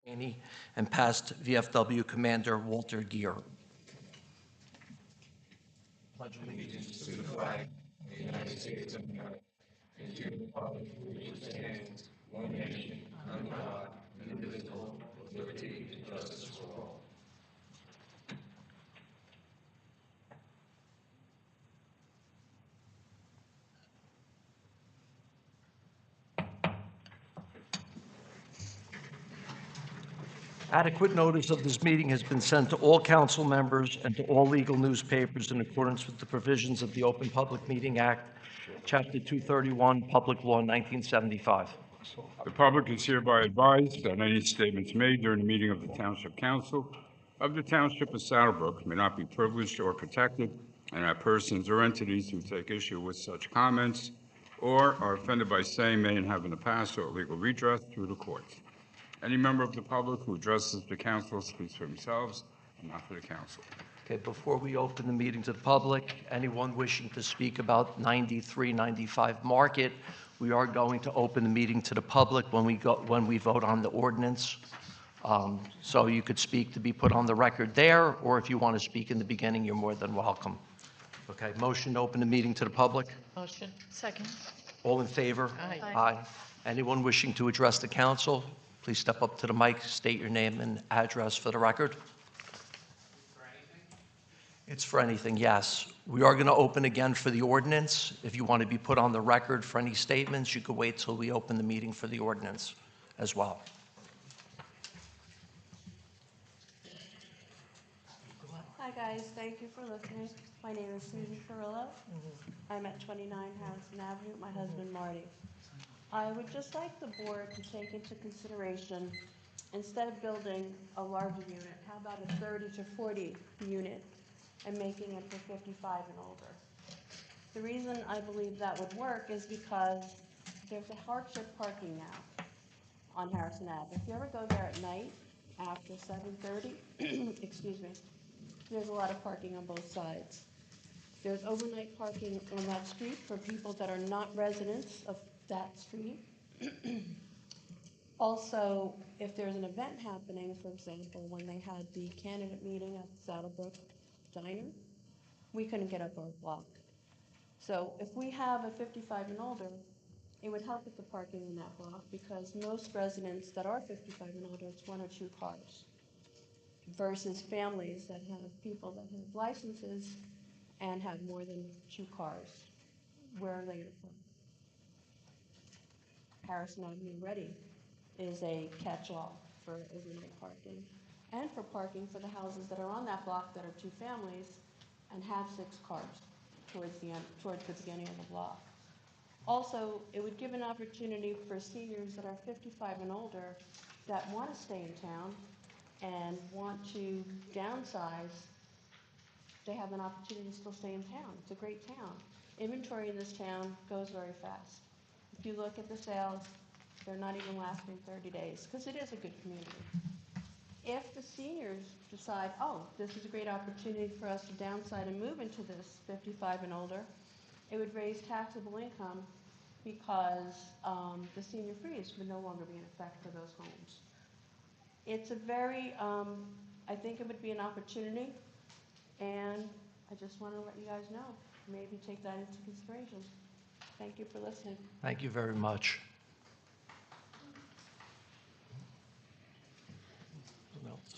and past VFW Commander Walter Gear. Pledge allegiance to the flag of the United States of America and to the republic for which it stands, one nation, under God, indivisible, with liberty and justice for all. Adequate notice of this meeting has been sent to all council members and to all legal newspapers in accordance with the provisions of the Open Public Meeting Act, Chapter 231, Public Law 1975. The public is hereby advised that any statements made during the meeting of the Township Council of the Township of Saddlebrook may not be privileged or protected, and that persons or entities who take issue with such comments or are offended by same may and have in the past sought legal redress through the courts. Any member of the public who addresses the council speaks for themselves and not for the council. Okay, before we open the meeting to the public, anyone wishing to speak about 9395 Market, we are going to open the meeting to the public when we vote on the ordinance. So you could speak to be put on the record there, or if you want to speak in the beginning, you're more than welcome. Okay, motion to open the meeting to the public? Motion. Second. All in favor? Aye. Aye. Anyone wishing to address the council, please step up to the mic, state your name and address for the record. It's for anything, yes. We are going to open again for the ordinance. If you want to be put on the record for any statements, you could wait till we open the meeting for the ordinance as well. Hi guys, thank you for listening. My name is Susan Carrillo. I'm at 29 Harrison Avenue with my husband Marty. I would just like the board to take into consideration, instead of building a larger unit, how about a 30 to 40 unit and making it for 55 and older? The reason I believe that would work is because there's a hardship parking now on Harrison Ave. If you ever go there at night after 7:30, excuse me, there's a lot of parking on both sides. There's overnight parking on that street for people that are not residents of that street. Also, if there's an event happening, for example, when they had the candidate meeting at Saddlebrook Diner, we couldn't get up our block. So if we have a 55 and older, it would help with the parking in that block, because most residents that are 55 and older, it's 1 or 2 cars, versus families that have people that have licenses and have more than 2 cars. Where are they going to park? Harrison Avenue Ready is a catch-all for overnight parking and for parking for the houses that are on that block that are 2 families and have 6 cars towards the beginning of the block. Also, it would give an opportunity for seniors that are 55 and older that want to stay in town and want to downsize. They have an opportunity to still stay in town. It's a great town. Inventory in this town goes very fast. If you look at the sales, they're not even lasting 30 days, because it is a good community. If the seniors decide, oh, this is a great opportunity for us to downsize and move into this 55 and older, it would raise taxable income, because the senior freeze would no longer be in effect for those homes. It's a very, I think it would be an opportunity, and I just want to let you guys know, maybe take that into consideration. Thank you for listening. Thank you very much. Who else?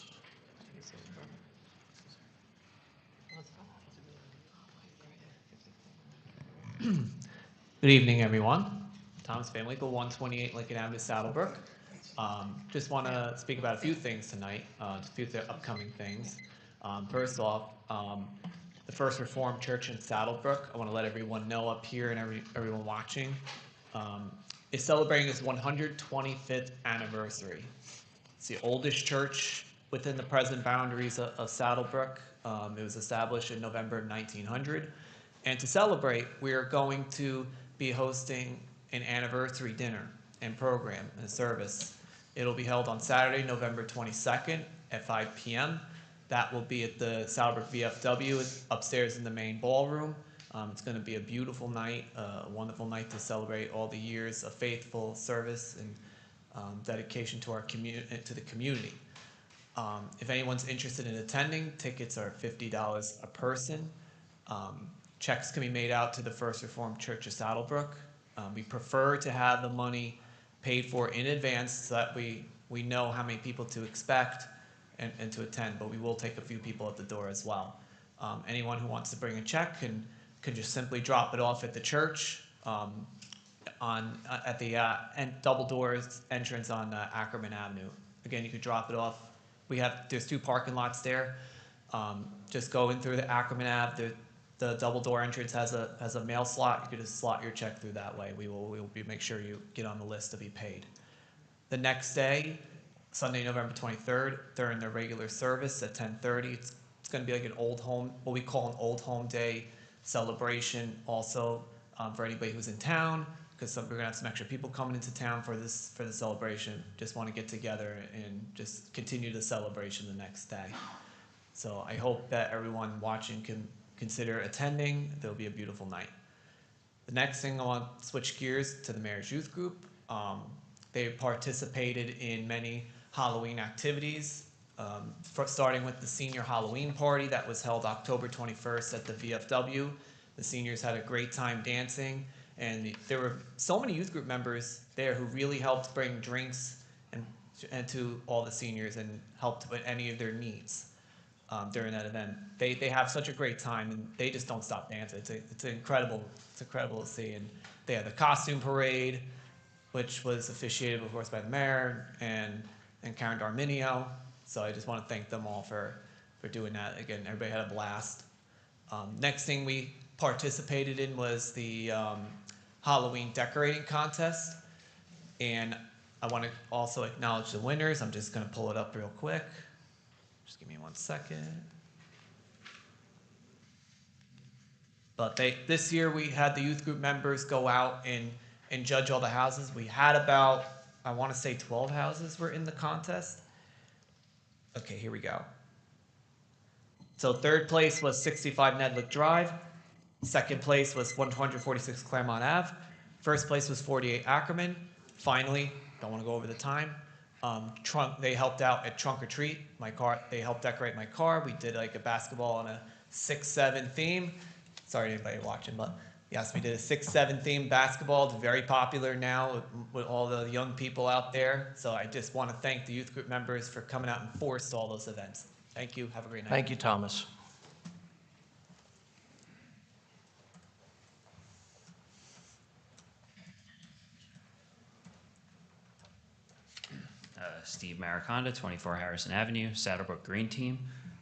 Good evening, everyone. Thomas Van Winkle, 128 Lincoln Avenue, Saddlebrook. Just want to speak about a few things tonight, just a few upcoming things. First off, the First Reformed Church in Saddlebrook, I want to let everyone know up here and everyone watching, is celebrating its 125th anniversary. It's the oldest church within the present boundaries of Saddlebrook. It was established in November 1900. And to celebrate, we are going to be hosting an anniversary dinner and program and service. It'll be held on Saturday, November 22nd at 5 p.m. That will be at the Saddlebrook VFW. It's upstairs in the main ballroom. It's going to be a beautiful night, a wonderful night to celebrate all the years of faithful service and dedication to our to the community. If anyone's interested in attending, tickets are $50 a person. Checks can be made out to the First Reformed Church of Saddlebrook. We prefer to have the money paid for in advance so that we know how many people to expect and to attend, but we will take a few people at the door as well. Anyone who wants to bring a check can just simply drop it off at the church at the double doors entrance on Ackerman Avenue. Again, you could drop it off. There's 2 parking lots there. Just go in through the Ackerman Ave. The double door entrance has a mail slot. You could just slot your check through that way. We will make sure you get on the list to be paid. The next day, Sunday, November 23rd, during the regular service at 10:30, it's going to be like an old home, what we call an old home day celebration. Also, for anybody who's in town, because we're going to have some extra people coming into town for the celebration. Just want to get together and just continue the celebration the next day. So I hope that everyone watching can consider attending. There'll be a beautiful night. The next thing, I want to switch gears to the Mayor's Youth Group. They participated in many Halloween activities, starting with the senior Halloween party that was held October 21st at the VFW. The seniors had a great time dancing, and there were so many youth group members there who really helped bring drinks and to all the seniors and helped with any of their needs. During that event, they have such a great time, and they just don't stop dancing. It's incredible. It's incredible to see. And they had the costume parade, which was officiated, of course, by the mayor and Karen Darminio. So I just want to thank them all for doing that. Again, everybody had a blast. Next thing we participated in was the Halloween decorating contest, and I want to also acknowledge the winners. I'm just going to pull it up real quick. Just give me 1 second. But this year we had the youth group members go out and judge all the houses. We had about, I want to say 12 houses were in the contest. Okay, here we go. So 3rd place was 65 Nedlick Drive. 2nd place was 146 Claremont Ave. 1st place was 48 Ackerman. Finally, don't want to go over the time. They helped out at Trunk or Treat. They helped decorate my car. We did like a basketball on a 6-7 theme. Sorry to anybody watching, but yes, we did a 6-7 theme basketball. It's very popular now with all the young people out there. So I just want to thank the youth group members for coming out and forced all those events. Thank you. Have a great night. Thank you, Thomas. Steve Mariconda, 24 Harrison Avenue, Saddlebrook Green Team.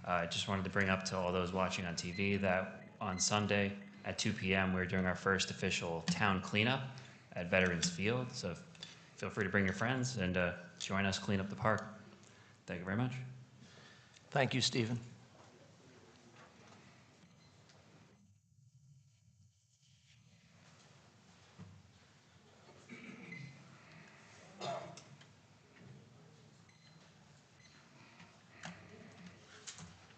I just wanted to bring up to all those watching on TV that on Sunday at 2 p.m. we're doing our first official town cleanup at Veterans Field. So feel free to bring your friends and join us clean up the park. Thank you very much. Thank you, Stephen.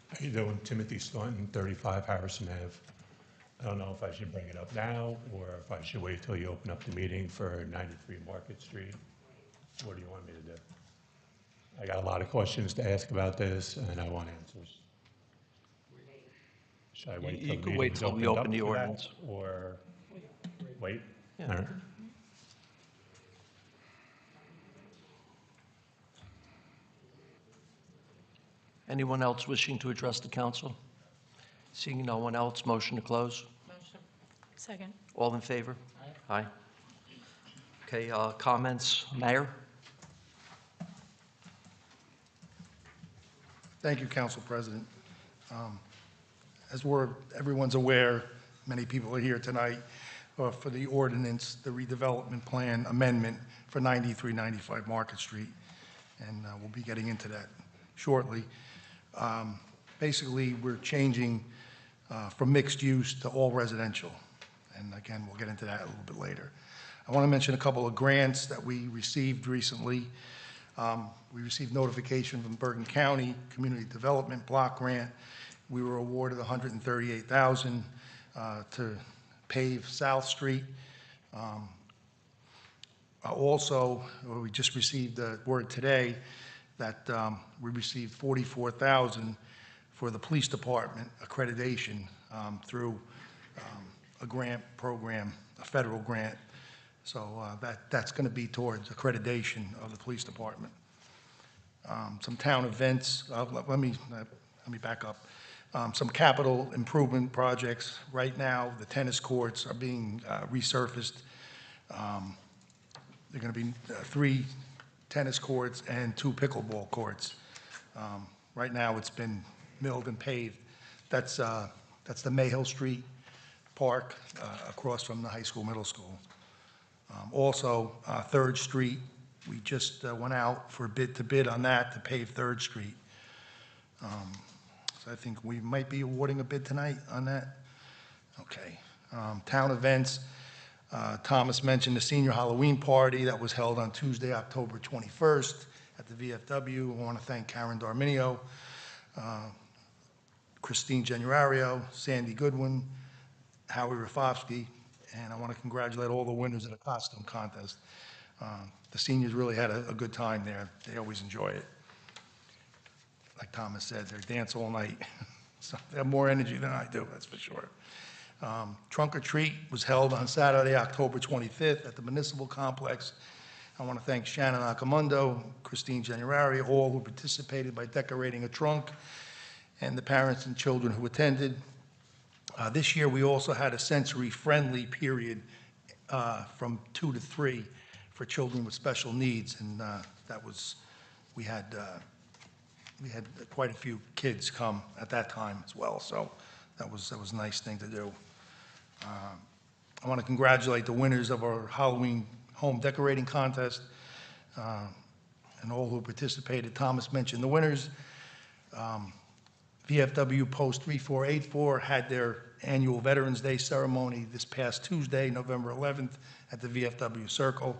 How you doing? Timothy Staunton, 35 Harrison Ave. I don't know if I should bring it up now or if I should wait till you open up the meeting for 93 Market Street. What do you want me to do? I got a lot of questions to ask about this, and I want answers. Should I wait You till could the wait meeting's till we opened open up the for that, ordinance. or wait? Yeah. All right. Anyone else wishing to address the council? Seeing no one else, motion to close. Motion. Second. All in favor? Aye. Okay, comments, Mayor? Thank you, Council President. As everyone's aware, many people are here tonight for the ordinance, the redevelopment plan amendment for 9395 Market Street, and we'll be getting into that shortly. Basically, we're changing from mixed use to all residential, and again, we'll get into that a little bit later. I want to mention a couple of grants that we received recently. We received notification from Bergen County Community Development Block Grant. We were awarded $138,000 to pave South Street. Also, we just received the word today that we received $44,000 for the police department accreditation through a grant program, a federal grant. So that's going to be towards accreditation of the police department. Some town events, let me back up. Some capital improvement projects. Right now, the tennis courts are being resurfaced. They're going to be 3 tennis courts and 2 pickleball courts. Right now, it's been milled and paved. That's the Mayhill Street Park across from the high school, middle school. Also, 3rd Street, we just went out for bid on that to pave 3rd Street. So I think we might be awarding a bid tonight on that. Okay. Town events, Thomas mentioned the senior Halloween party that was held on Tuesday, October 21st at the VFW. I want to thank Karen Darminio, Christine Generario, Sandy Goodwin, Howie Rafofsky, and I want to congratulate all the winners of the costume contest. The seniors really had a good time there. They always enjoy it. Like Thomas said, they dance all night. So they have more energy than I do, that's for sure. Trunk or Treat was held on Saturday, October 25th at the Municipal Complex. I want to thank Shannon Accamundo, Christine Generario, all who participated by decorating a trunk, and the parents and children who attended. This year, we also had a sensory-friendly period from 2 to 3 for children with special needs, and we had quite a few kids come at that time as well, so that was a nice thing to do. I want to congratulate the winners of our Halloween home decorating contest and all who participated. Thomas mentioned the winners. VFW Post 3484 had their annual Veterans Day ceremony this past Tuesday, November 11th, at the VFW Circle.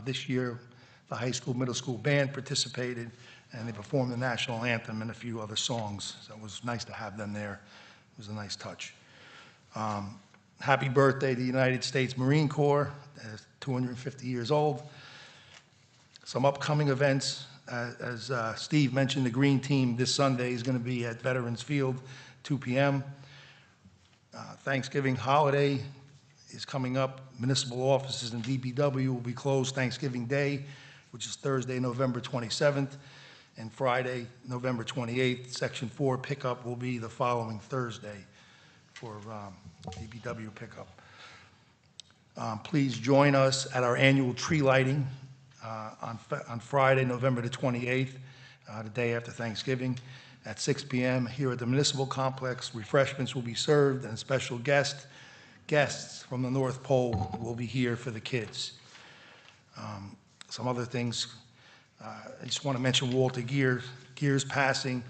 This year, the high school, middle school band participated, and they performed the national anthem and a few other songs. So it was nice to have them there. It was a nice touch. Happy birthday to the United States Marine Corps, 250 years old. Some upcoming events, as Steve mentioned, the Green Team this Sunday is going to be at Veterans Field, 2 p.m. Thanksgiving holiday is coming up. Municipal offices and DPW will be closed Thanksgiving Day, which is Thursday, November 27th, and Friday, November 28th. Section 4 pickup will be the following Thursday for DPW pickup. Please join us at our annual tree lighting on Friday, November the 28th, the day after Thanksgiving, at 6 p.m. here at the Municipal Complex. Refreshments will be served, and special guests from the North Pole will be here for the kids. Some other things, I just want to mention Walter Gear's passing.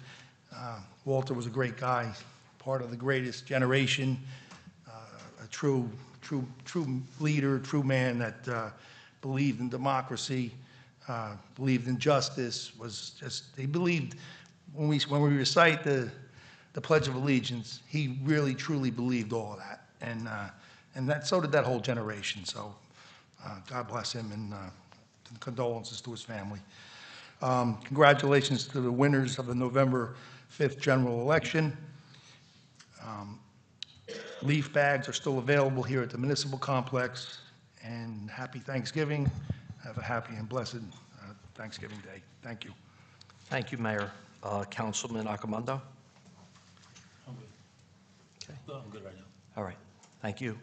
Walter was a great guy, part of the greatest generation, a true leader, true man that believed in democracy, believed in justice, he believed, when we recite the Pledge of Allegiance, he really, truly believed all of that. And so did that whole generation. So God bless him, and condolences to his family. Congratulations to the winners of the November 5th general election. Leaf bags are still available here at the Municipal Complex. And happy Thanksgiving. Have a happy and blessed Thanksgiving Day. Thank you. Thank you, Mayor. Councilman Accamundo? I'm good. Okay. No, I'm good right now. All right, thank you.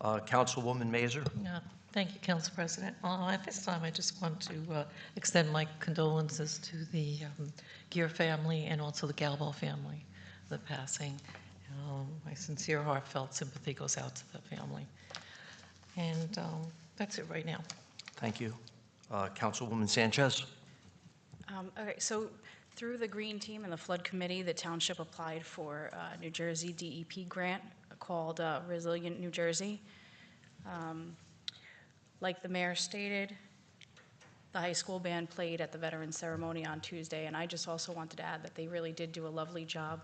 Councilwoman Mazer? Yeah, thank you, Council President. At this time, I just want to extend my condolences to the Gear family and also the Galbo family, the passing. My sincere, heartfelt sympathy goes out to the family. And that's it right now. Thank you. Councilwoman Sanchez? Okay, so through the Green Team and the Flood Committee, the township applied for a New Jersey DEP grant called Resilient New Jersey. Like the mayor stated, the high school band played at the veterans ceremony on Tuesday, and I just also wanted to add that they really did do a lovely job.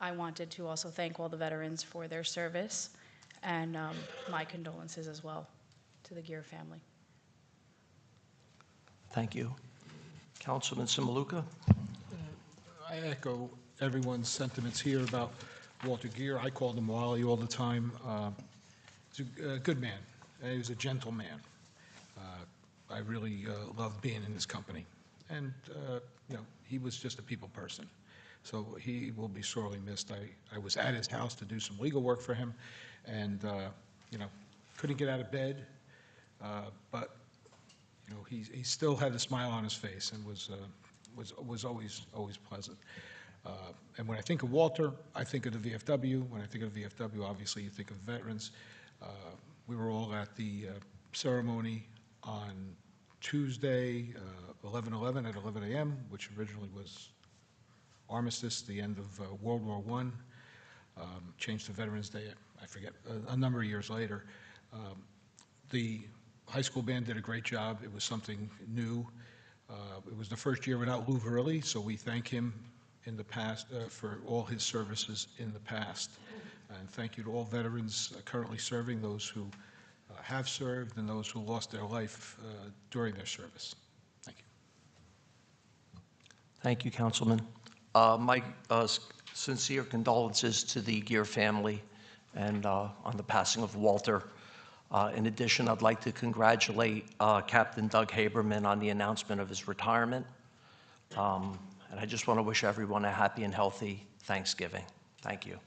I wanted to also thank all the veterans for their service, and my condolences as well to to the Gear family. Thank you. Councilman Simaluka? I echo everyone's sentiments here about Walter Gear. I called him Wally all the time. He's a good man. He was a gentle man. I really loved being in his company. And, he was just a people person. So he will be sorely missed. I was at his house to do some legal work for him and, couldn't get out of bed. But, he still had a smile on his face and was always pleasant. And when I think of Walter, I think of the VFW. When I think of VFW, obviously you think of veterans. We were all at the ceremony on Tuesday, 11/11 at 11 a.m., which originally was armistice, the end of World War I, changed to Veterans Day, I forget, a number of years later. The high school band did a great job. It was something new. It was the first year without Lou Verley, so we thank him in the past for all his services in the past. And thank you to all veterans currently serving, those who have served and those who lost their life during their service. Thank you. Thank you, Councilman. My sincere condolences to the Gear family and on the passing of Walter. In addition, I'd like to congratulate Captain Doug Haberman on the announcement of his retirement. And I just want to wish everyone a happy and healthy Thanksgiving. Thank you.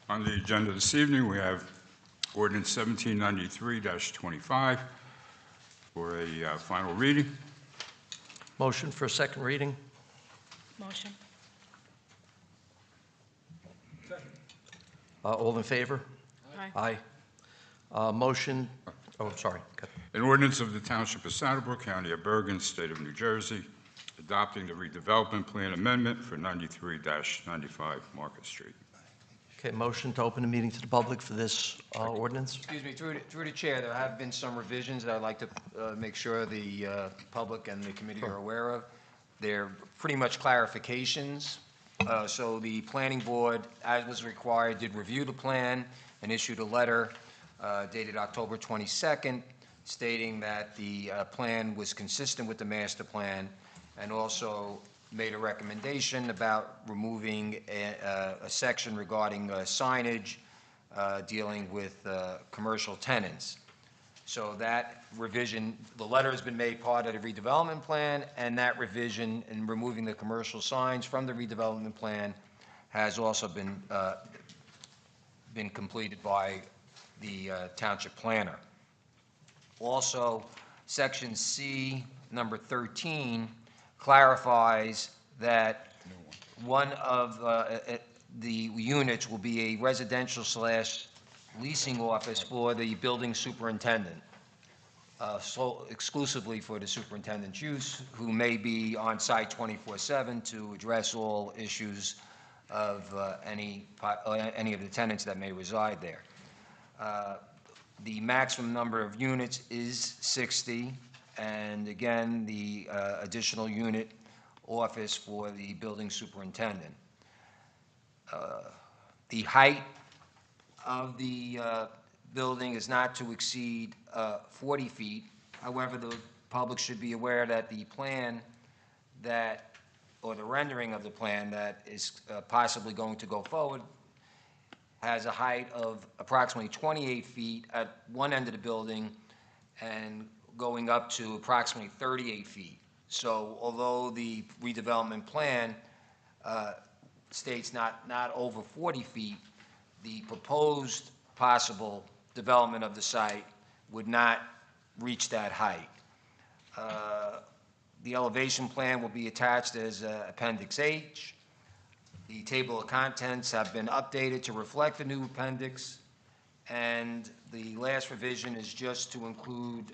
On the agenda this evening, we have ordinance 1793-25 for a final reading. Motion for second reading? Motion. All in favor? Aye. Motion, oh, sorry. An ordinance of the Township of Saddlebrook, County of Bergen, State of New Jersey, adopting the redevelopment plan amendment for 93-95 Market Street. Okay, motion to open the meeting to the public for this ordinance? Excuse me, through the chair, there have been some revisions that I'd like to make sure the public and the committee are aware of. They're pretty much clarifications. So the planning board, as was required, did review the plan and issued a letter dated October 22nd, stating that the plan was consistent with the master plan, and also made a recommendation about removing a section regarding signage dealing with commercial tenants. So that revision, the letter has been made part of the redevelopment plan, and that revision in removing the commercial signs from the redevelopment plan has also been completed by the township planner. Also, section C, number 13, clarifies that one of the units will be a residential/leasing office for the building superintendent, so exclusively for the superintendent's use, who may be on site 24/7 to address all issues of any of the tenants that may reside there. The maximum number of units is 60. And again, the additional unit office for the building superintendent. The height of the building is not to exceed 40 feet. However, the public should be aware that the plan or the rendering of the plan that is possibly going to go forward has a height of approximately 28 feet at one end of the building and going up to approximately 38 feet. So although the redevelopment plan states not over 40 feet, the proposed possible development of the site would not reach that height. The elevation plan will be attached as Appendix H. The table of contents have been updated to reflect the new appendix. And the last revision is just to include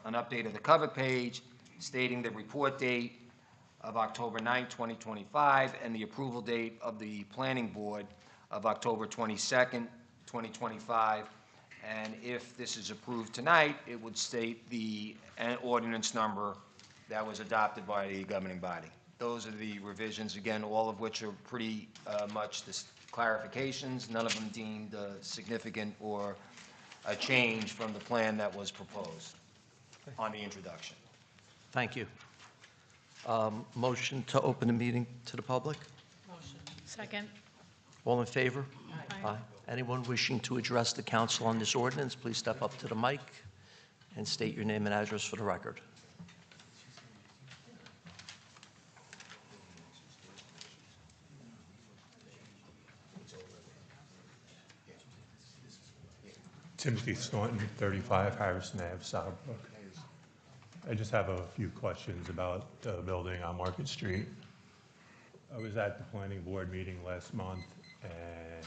an update of the cover page stating the report date of October 9, 2025, and the approval date of the planning board of October 22nd, 2025. And if this is approved tonight, it would state the ordinance number that was adopted by the governing body. those are the revisions, again, all of which are pretty much the clarifications, none of them deemed significant or a change from the plan that was proposed on the introduction. Thank you. Motion to open the meeting to the public? Second. All in favor? Aye. Anyone wishing to address the council on this ordinance, please step up to the mic and state your name and address for the record. Timothy Staunton, 35 Harrison Ave, Southbrook. I just have a few questions about the building on Market Street. I was at the planning board meeting last month, and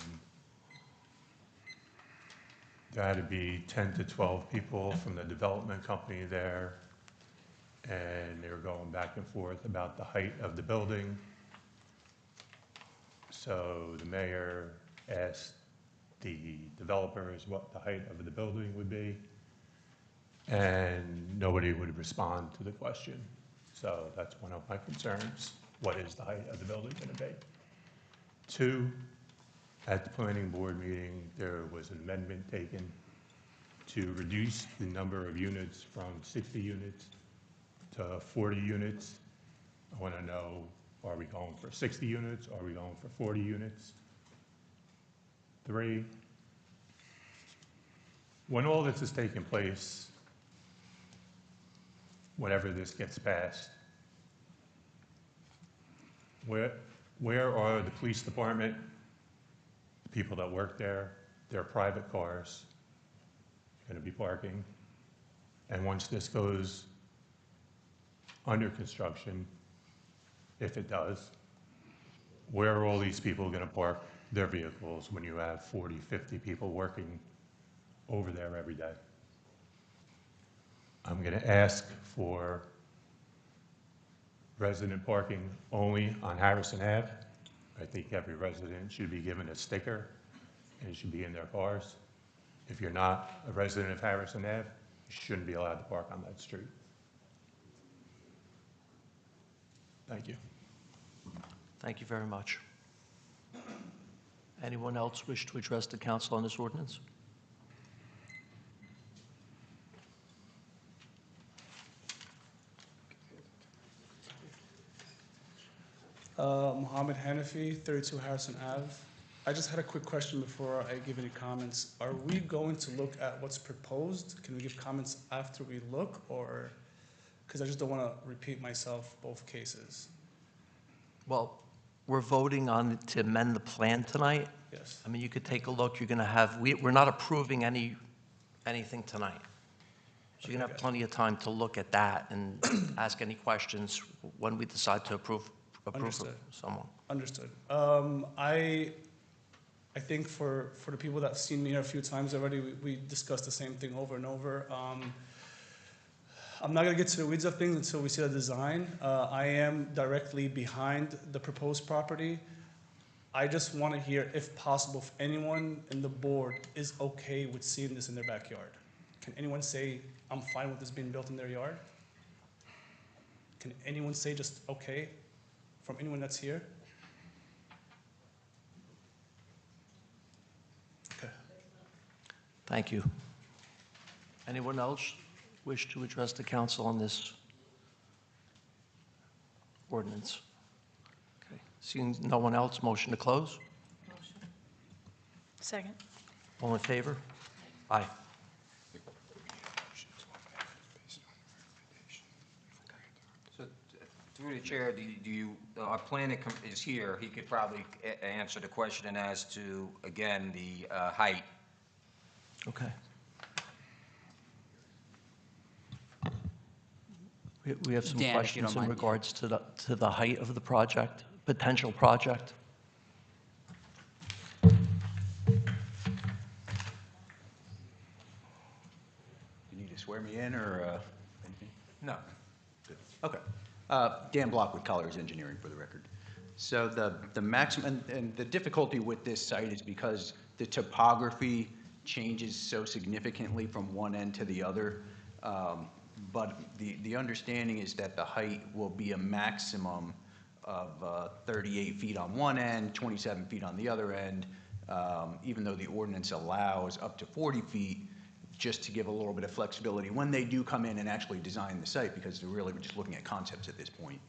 there had to be 10 to 12 people from the development company there, and they were going back and forth about the height of the building. So the mayor asked the developers what the height of the building would be, and nobody would respond to the question. So that's one of my concerns. What is the height of the building going to be? Two, at the planning board meeting, there was an amendment taken to reduce the number of units from 60 units to 40 units. I want to know, are we going for 60 units? Are we going for 40 units? Three, when all this is taking place, whenever this gets passed, where are the police department, the people that work there, their private cars going to be parking? And once this goes under construction, if it does, where are all these people going to park their vehicles when you have 40, 50 people working over there every day? I'm going to ask for resident parking only on Harrison Ave. I think every resident should be given a sticker, and it should be in their cars. If you're not a resident of Harrison Ave, you shouldn't be allowed to park on that street. Thank you. Thank you very much. Anyone else wish to address the council on this ordinance? Mohammed Hanafi, 32 Harrison Ave. I just had a quick question before I give any comments. Are we going to look at what's proposed? Can we give comments after we look, or, because I just don't want to repeat myself both cases. Well, we're voting on to amend the plan tonight. Yes. I mean, you could take a look. You're going to have, we're not approving anything tonight. So you're going to have plenty of time to look at that and ask any questions when we decide to approve Understood. someone. Understood. I think for the people that have seen me here a few times already, we discussed the same thing over and over. I'm not going to get to the weeds of things until we see the design. I am directly behind the proposed property. I just want to hear, if possible, if anyone in the board is okay with seeing this in their backyard. Can anyone say, I'm fine with this being built in their yard? Can anyone say just okay from anyone that's here? Okay. Thank you. Anyone else wish to address the council on this ordinance? Okay. Seeing no one else, motion to close? Second. All in favor? Aye. So, through the chair, our planner is here, he could probably answer the question as to, again, the height. Okay. We have some Dan, if you don't questions in mind. regards to the height of the project, potential project. You need to swear me in or anything? No. Good. Okay. Dan Block with Colliers Engineering, for the record. So the maximum, and the difficulty with this site is because the topography changes so significantly from one end to the other. But the understanding is that the height will be a maximum 38 feet on one end, 27 feet on the other end, even though the ordinance allows up to 40 feet, just to give a little bit of flexibility when they do come in and actually design the site, because they're really just looking at concepts at this point.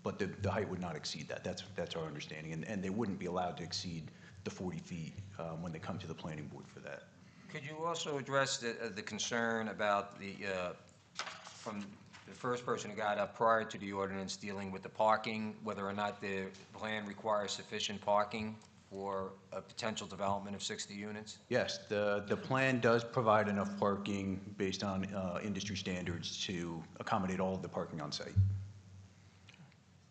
But the height would not exceed that. That's our understanding, and they wouldn't be allowed to exceed the 40 feet when they come to the planning board for that. Could you also address the concern about from the first person who got up prior to the ordinance dealing with the parking, whether or not the plan requires sufficient parking for a potential development of 60 units? Yes, the plan does provide enough parking based on industry standards to accommodate all of the parking on site.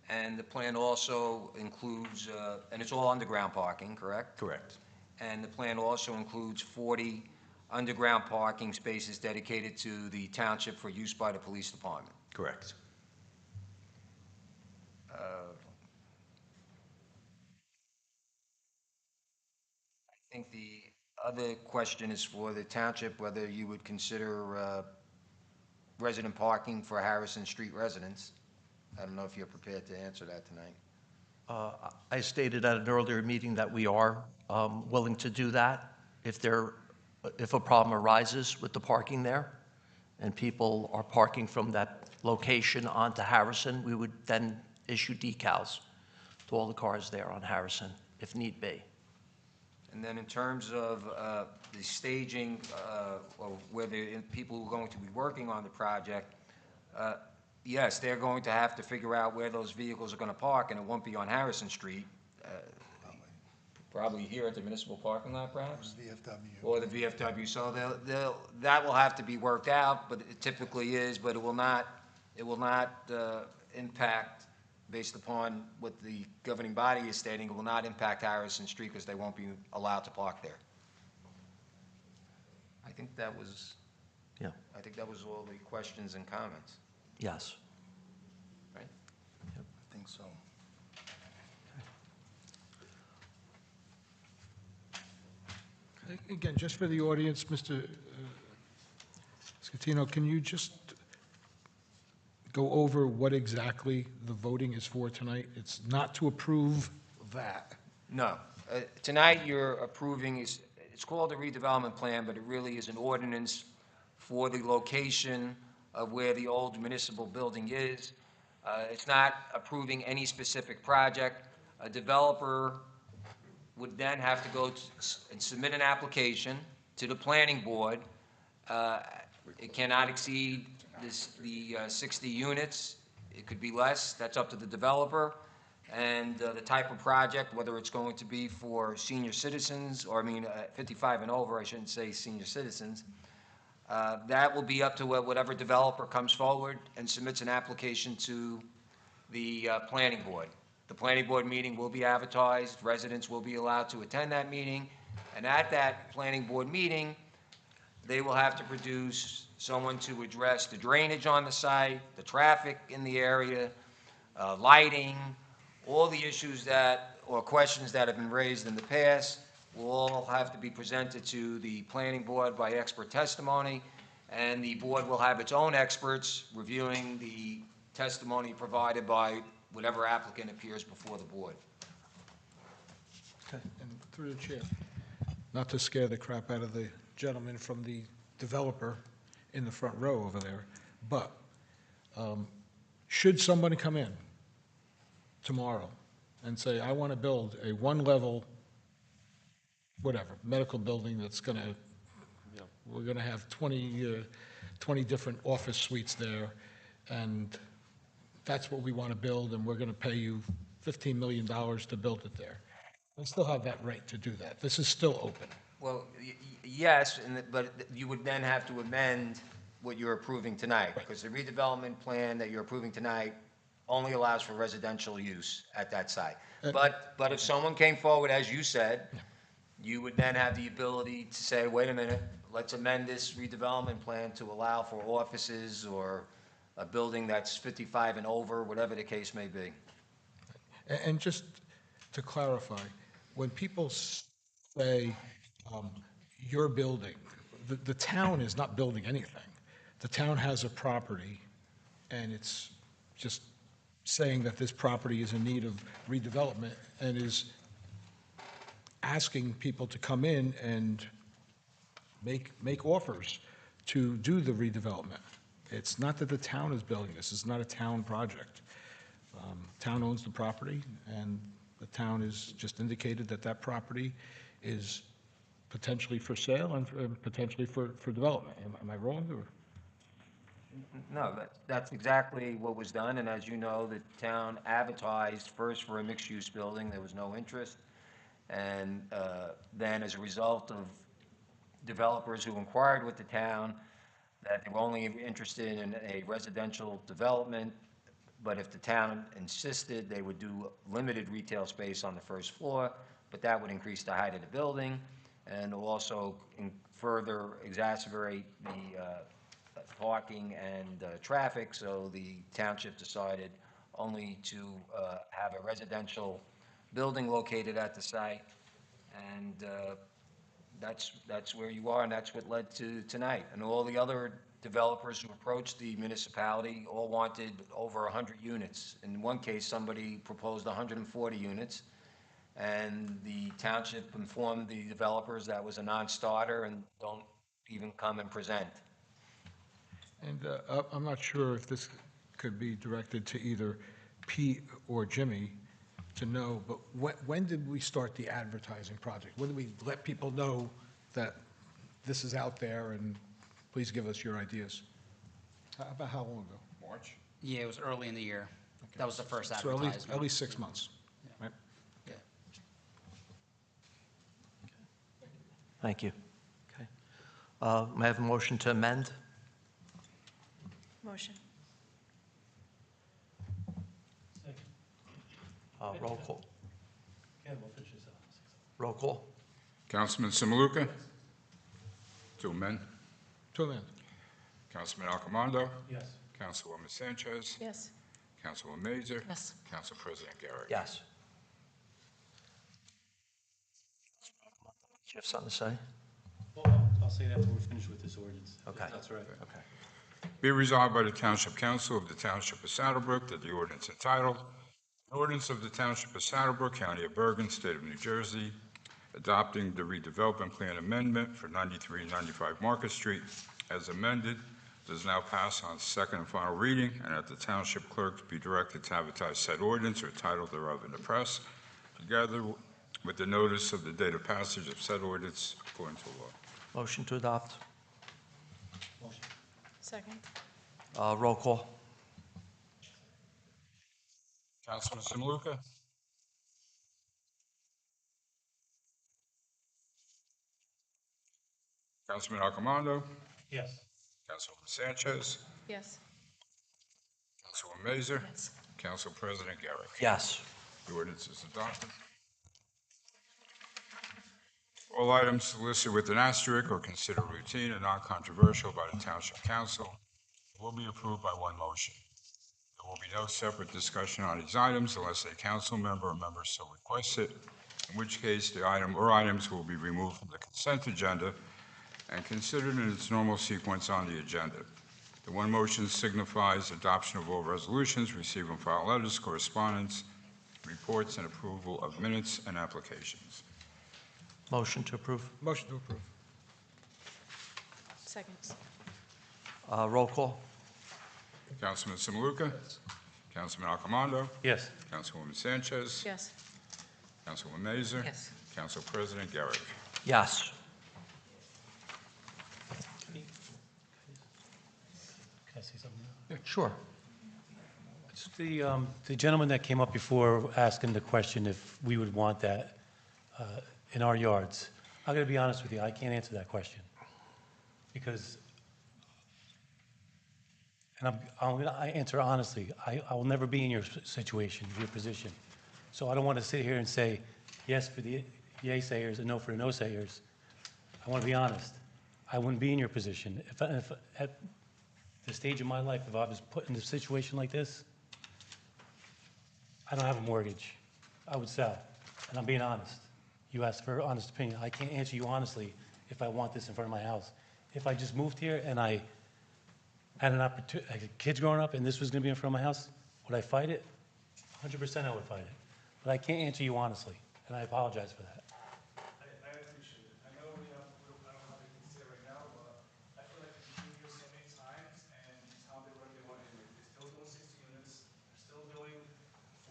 And the plan also includes, and it's all underground parking, correct? Correct. And the plan also includes 40 underground parking spaces dedicated to the township for use by the police department. Correct. I think the other question is for the township, whether you would consider resident parking for Harrison Street residents. I don't know if you're prepared to answer that tonight. I stated at an earlier meeting that we are willing to do that if a problem arises with the parking there and people are parking from that location onto Harrison, we would then issue decals to all the cars there on Harrison, if need be. And then in terms of the staging, or where the people who are going to be working on the project, yes, they're going to have to figure out where those vehicles are going to park, and it won't be on Harrison Street. Probably here at the municipal parking lot, perhaps? VFW. Or the VFW, so that will have to be worked out, but it typically is, but it will not impact, based upon what the governing body is stating, it will not impact Harrison Street because they won't be allowed to park there. I think that was all the questions and comments, Yes. right? I think so. Again, just for the audience, Mr. Scatino, can you just go over what exactly the voting is for tonight? It's not to approve that. No. Tonight, you're approving, it's called a redevelopment plan, but it really is an ordinance for the location of where the old municipal building is. It's not approving any specific project. A developer would then have to go and submit an application to the planning board. It cannot exceed the 60 units. It could be less. That's up to the developer. And the type of project, whether it's going to be for senior citizens, or 55 and over, I shouldn't say senior citizens, that will be up to whatever developer comes forward and submits an application to the planning board. The planning board meeting will be advertised, residents will be allowed to attend that meeting, and at that planning board meeting, they will have to produce someone to address the drainage on the site, the traffic in the area, lighting, all the issues or questions that have been raised in the past will all have to be presented to the planning board by expert testimony, and the board will have its own experts reviewing the testimony provided by whatever applicant appears before the board. And through the chair, not to scare the crap out of the gentleman from the developer in the front row over there, but should somebody come in tomorrow and say, I want to build a one-level, whatever, medical building that's going to, we're going to have 20 different office suites there, and that's what we want to build, and we're going to pay you $15 million to build it there. They still have that right to do that. This is still open. Well, yes, but you would then have to amend what you're approving tonight, because the redevelopment plan that you're approving tonight only allows for residential use at that site. But if someone came forward, as you said, you would then have the ability to say, wait a minute, let's amend this redevelopment plan to allow for offices or a building that's 55 and over, whatever the case may be. And just to clarify, when people say, your building, the town is not building anything. The town has a property, and it's just saying that this property is in need of redevelopment and is asking people to come in and make offers to do the redevelopment. It's not that the town is building this. It's not a town project. Town owns the property, and the town has just indicated that that property is potentially for sale and potentially for development. Am I wrong, or? No, that's exactly what was done, and as you know, the town advertised first for a mixed-use building, there was no interest, and then as a result of developers who inquired with the town that they were only interested in a residential development, but if the town insisted, they would do limited retail space on the first floor, but that would increase the height of the building and also further exacerbate the parking and traffic, so the township decided only to have a residential building located at the site, and that's where you are, and that's what led to tonight. And all the other developers who approached the municipality all wanted over 100 units. In one case, somebody proposed 140 units, and the township informed the developers that was a non-starter and don't even come and present. And I'm not sure if this could be directed to either Pete or Jimmy to know, but when did we start the advertising project? When did we let people know that this is out there, and please give us your ideas? About how long ago? March? Yeah, it was early in the year. That was the first So advertisement. at least 6 months, right? Yeah. Thank you. Okay. May I have a motion to amend? Motion. Roll call. Roll call. Councilman Simaluka? To amend? To amend. Councilman Alcomondo? Yes. Councilwoman Sanchez? Yes. Councilwoman Mazer? Yes. Council President Garrett. Yes. Do you have something to say? Well, I'll say that when we're finished with this ordinance. if Okay. That's all right. Okay. Be resolved by the Township Council of the Township of Saddlebrook that the ordinance entitled, "An Ordinance of the Township of Saddlebrook, County of Bergen, State of New Jersey, adopting the redevelopment plan amendment for 9395 Market Street as amended, does now pass on second and final reading, and that the Township Clerk be directed to advertise said ordinance or title thereof in the press, together with the notice of the date of passage of said ordinance according to law." Motion to adopt. Second. Roll call. Councilman Simaluka? Councilman Alcomondo? Yes. Councilwoman Sanchez? Yes. Councilwoman Mazer? Yes. Council President Garrett. Yes. The ordinance is adopted. All items listed with an asterisk or considered routine and non-controversial by the Township Council will be approved by one motion. There will be no separate discussion on these items unless a council member or member so requests it, in which case the item or items will be removed from the consent agenda and considered in its normal sequence on the agenda. The one motion signifies adoption of all resolutions, receive and file letters, correspondence, reports, and approval of minutes and applications. Motion to approve. Motion to approve. Second. Roll call. Councilman Simaluka? Councilman Alcomondo? Yes. Councilwoman Sanchez? Yes. Councilwoman Mazer? Yes. Council President Garrett. Yes. Can I say something now? Sure. It's the gentleman that came up before asking the question if we would want that in our yards. I'm going to be honest with you, I can't answer that question. Because, and I'm going to answer honestly, I will never be in your situation, your position. So I don't want to sit here and say yes for the yay sayers and no for the no sayers. I want to be honest. I wouldn't be in your position. If at the stage of my life, if I was put in a situation like this, I don't have a mortgage. I would sell, and I'm being honest. You asked for an honest opinion. I can't answer you honestly if I want this in front of my house. If I just moved here and I had an opportunity, kids growing up, and this was going to be in front of my house, would I fight it? 100% I would fight it. But I can't answer you honestly, and I apologize for that. I appreciate it. I know I don't have anything to say right now, but I feel like we've been here so many times and the town did what they wanted to do. They're still doing 60 units, they're still doing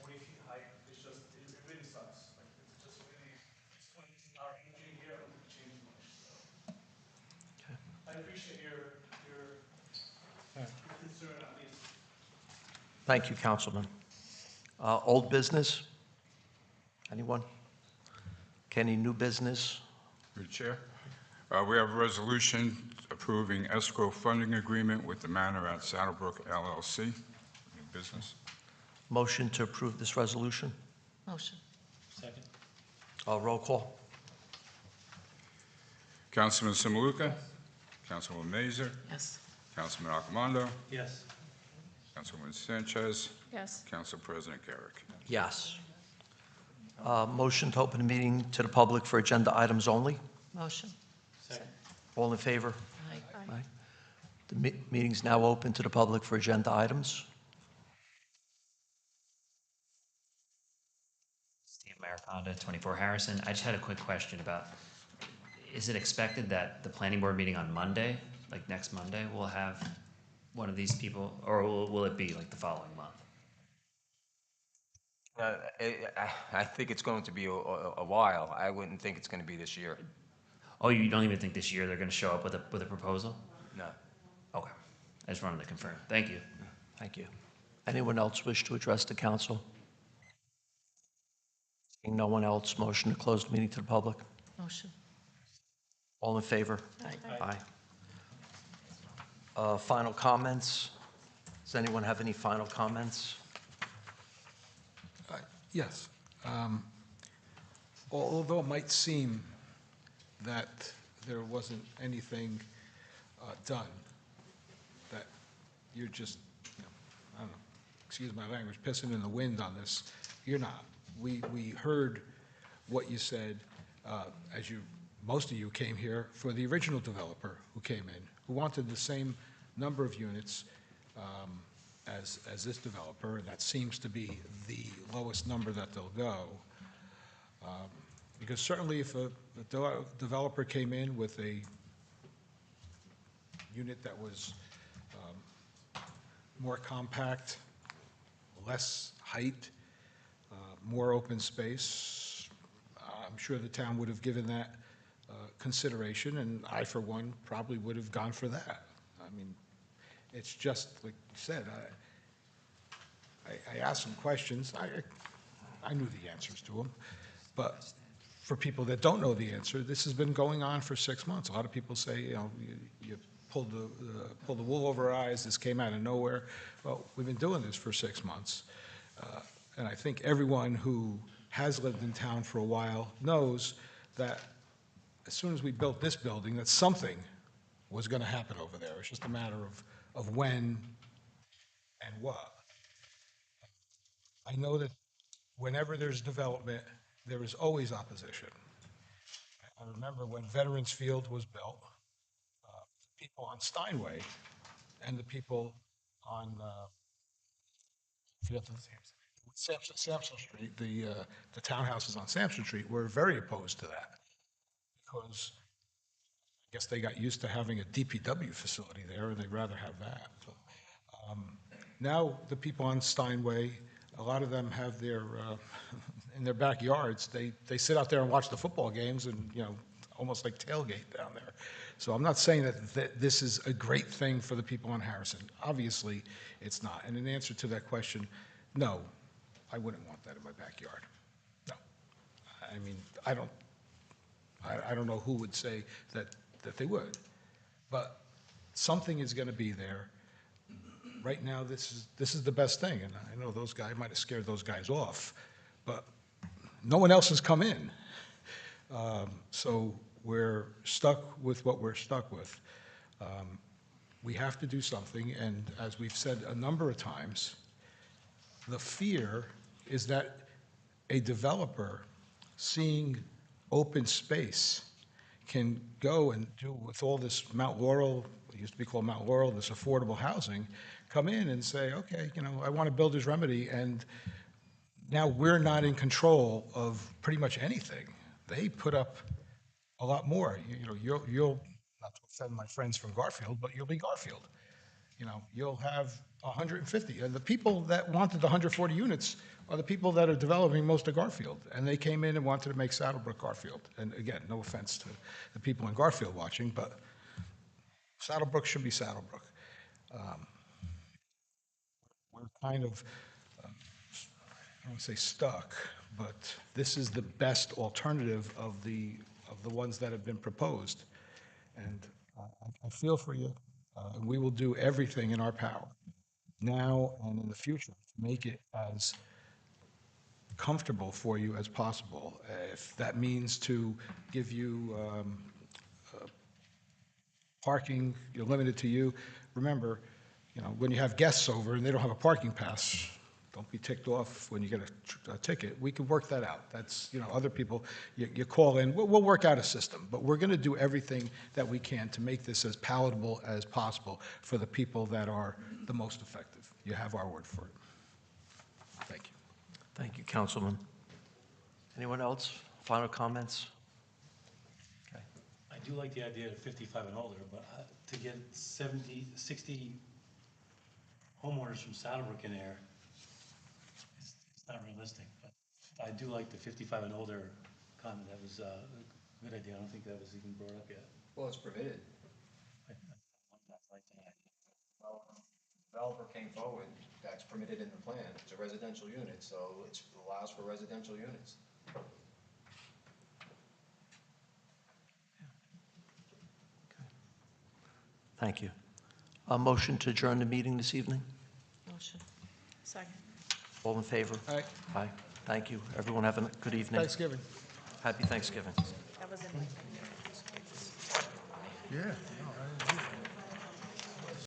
40 feet height. It's just, it really sucks. Like, it's just really, it's when our energy here, I don't think it changed much, so. I appreciate your concern at least. Thank you, Councilman. Old business? Anyone? Any new business? Through the chair. We have a resolution approving escrow funding agreement with the Manor at Saddlebrook LLC. New business. Motion to approve this resolution? Motion. Second. Roll call? Councilman Samaluka? Councilwoman Mazer? Yes. Councilman Accomando? Yes. Councilwoman Sanchez? Yes. Council President Garrick. Yes. Motion to open the meeting to the public for agenda items only? Motion. Second. All in favor? Aye. Aye. The meeting's now open to the public for agenda items. Steve Mariconda, 24 Harrison. I just had a quick question about, is it expected that the planning board meeting on Monday, like next Monday, will have one of these people, or will it be like the following month? I think it's going to be a while. I wouldn't think it's going to be this year. Oh, you don't even think this year they're going to show up with a proposal? No. Okay. I just wanted to confirm. Thank you. Thank you. Anyone else wish to address the council? Seeing no one else, motion to close the meeting to the public? Motion. All in favor? Aye. Aye. Final comments? Does anyone have any final comments? Yes. Although it might seem that there wasn't anything done, that you're just, I don't know, excuse my language, pissing in the wind on this, you're not. We heard what you said as most of you came here for the original developer who came in, who wanted the same number of units as this developer, and that seems to be the lowest number that they'll go. Because certainly if a developer came in with a unit that was more compact, less height, more open space, I'm sure the town would have given that consideration, and I, for one, probably would have gone for that. I mean, it's just, like you said, I asked some questions. I knew the answers to them. But for people that don't know the answer, this has been going on for 6 months. A lot of people say, you pulled the wool over our eyes, this came out of nowhere. Well, we've been doing this for 6 months. And I think everyone who has lived in town for a while knows that as soon as we built this building, that something was going to happen over there. It's just a matter of when and what. I know that whenever there's development, there is always opposition. I remember when Veterans Field was built, people on Steinway and the people on Sampson Street, the townhouses on Sampson Street were very opposed to that because I guess they got used to having a DPW facility there and they'd rather have that. But, now the people on Steinway, a lot of them have their, in their backyards, they sit out there and watch the football games and, almost like tailgate down there. So I'm not saying that this is a great thing for the people on Harrison. Obviously, it's not. And in answer to that question, no, I wouldn't want that in my backyard. No. I mean, I don't know who would say that they would. But something is going to be there. Right now, this is the best thing, and I know those guys might have scared those guys off, but no one else has come in. So we're stuck with what we're stuck with. We have to do something, and as we've said a number of times, the fear is that a developer seeing open space can go and do with all this Mount Laurel, it used to be called Mount Laurel, this affordable housing, come in and say, okay, I want a builder's remedy, and now we're not in control of pretty much anything. They put up a lot more. You know, you'll, not to offend my friends from Garfield, but you'll be Garfield. You know, you'll have 150. And the people that wanted the 140 units are the people that are developing most of Garfield. And they came in and wanted to make Saddlebrook Garfield. And again, no offense to the people in Garfield watching, but Saddlebrook should be Saddlebrook. We're kind of, I don't want to say stuck, but this is the best alternative of the ones that have been proposed. And I feel for you. We will do everything in our power now and in the future to make it as comfortable for you as possible. If that means to give you parking, you're limited to you. Remember, you know, when you have guests over and they don't have a parking pass, don't be ticked off when you get a ticket. We can work that out. That's, you know, other people, you call in, we'll work out a system, but we're going to do everything that we can to make this as palatable as possible for the people that are the most effective. You have our word for it. Thank you. Thank you, Councilman. Anyone else? Final comments? Okay. I do like the idea of 55 and older, but to get 70, 60 homeowners from Saddlebrook in there, it's not realistic. But I do like the 55 and older comment. That was a good idea. I don't think that was even brought up yet. Well, it's permitted. Developer came forward, that's permitted in the plan. It's a residential unit, so it allows for residential units. Thank you. A motion to adjourn the meeting this evening? Motion. Second. All in favor? Aye. Aye. Thank you. Everyone have a good evening. Thanksgiving. Happy Thanksgiving. That was in my. Yeah.